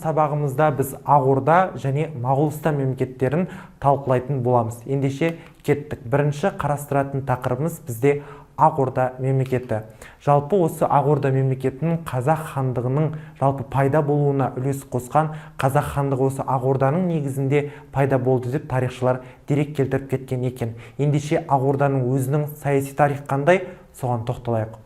сабағымызда біз Ақ-Орда және Моғолстан мемлекеттерін талқылайтын боламыз. Ендеше кеттік. Бірінші қарастыратын тақырыбымыз бізде Ақ-Орда мемлекеті. Жалпы осы Ақ-Орда мемлекетінің қазақ хандығының жалпы пайда болуына үлес қосқан, қазақ хандығы осы Ақ-Орданың негізінде пайда болды деп тарихшылар дерек келтіріп кеткен екен. Ендеше Ақ-Орданың өзінің саяси тарихы қандай? Соған тоқталайық.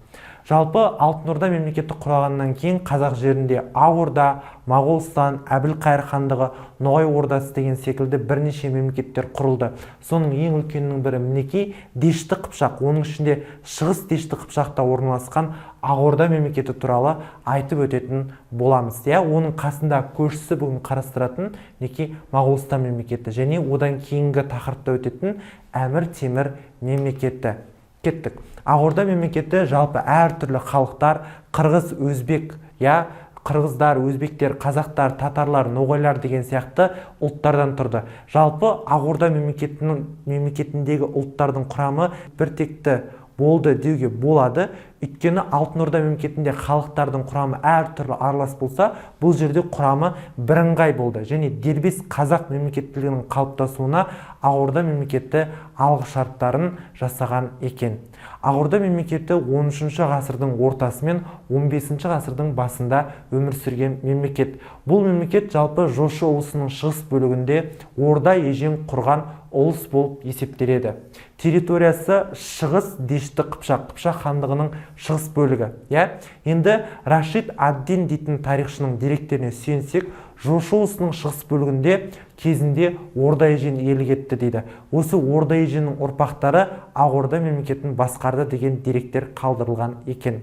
Жалпы Алтын Орда мемлекеті құралғаннан кейін қазақ жерінде Ақ-Орда, Моғолстан, Әбілқайыр хандығы, Ноғай ордасы деген секілді бірнеше мемлекеттер құрылды. Соның ең үлкенінің бірі мінекей Дешті Қыпшақ. Оның ішінде Шығыс Дешті Қыпшақта орналасқан Ақ-Орда мемлекеті туралы айтып өтетін боламыз. Оның қасында көршісі бүгін қарастыратын мінекей Моғолстан мемлекеті және одан кейінгі тақырыпта өтетін Әмір Темір мемлекеті. Кеттік. Ақ-Орда мемлекеті жалпы әртүрлі халықтар, қырғыз, өзбек, қырғыздар, өзбектер, қазақтар, татарлар, ноғайлар деген сияқты ұлттардан тұрды. Жалпы Ақ-Орда мемлекетіндегі ұлттардың құрамы біртекті болды деуге болады. Өйткені Алтын Орда мемлекетінде халықтардың құрамы әртүрлі аралас болса, бұл жерде құрамы бірыңғай болды. Және дербес қазақ мемлекеттілігінің қалыптасуына Ақ-Орда мемлекеті алғышарттарын жасаған екен. Ақ-Орда мемлекеті 13-ші ғасырдың ортасы мен 15-ші ғасырдың басында өмір сүрген мемлекет. Бұл мемлекет жалпы Жошы ұлысының шығыс бөлігінде Орда ежен құрған ұлыс болып есептеледі. Территориясы Шығыс Дешті Қыпшақ, Қыпшақ хандығының шығыс бөлігі. Енді Рашид ад-Дин дейтін тарихшының деректеріне сүйенсек, Жошы ұлысының шығыс бөлігінде кезінде Орда ежен иелік етті дейді. Осы Орда еженнің ұрпақтары Ақ-Орда мемлекетін басқарды деген деректер қалдырылған екен.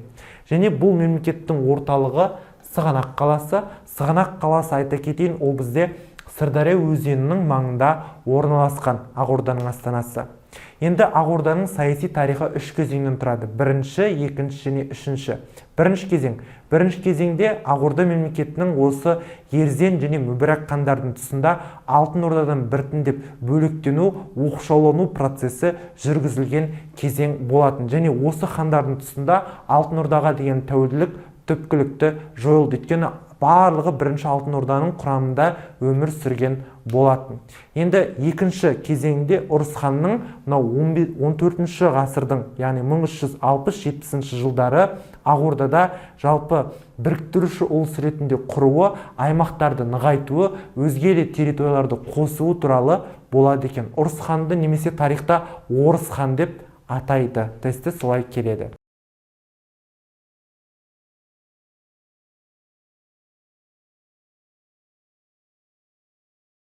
Және бұл мемлекеттің орталығы Сығанақ қаласы. Сығанақ қаласы, айта кетейін, ол бізде Сырдария өзенінің маңында орналасқан Ақ-Орданың астанасы. Енді Ақ-Орданың саяси тарихы үш кезеңнен тұрады. Бірінші, екінші және үшінші. Бірінші кезеңде Ақ-Орда мемлекетінің осы Ерзен және Мүбәрак хандардың тұсында Алтын Ордадан біртіндеп бөлектену, оқшаулану процесі жүргізілген кезең болатын. Және осы хандардың тұсында Алтын Ордаға деген тәуелділік түпкілікті жойылды. Өйткені барлығы бірінші Алтын Орданың құрамында өмір сүрген болатын. Енді екінші кезеңде Ұрыс ханның 14-ші ғасырдың, яғни 1360-70 жылдары Ақ-Ордада жалпы біріктіруші ұлыс ретінде құруы, аймақтарды нығайтуы, өзге де территорияларды қосуы туралы болады екен. Ұрыс ханды немесе тарихта Орыс хан деп атайды. Тесті солай келеді.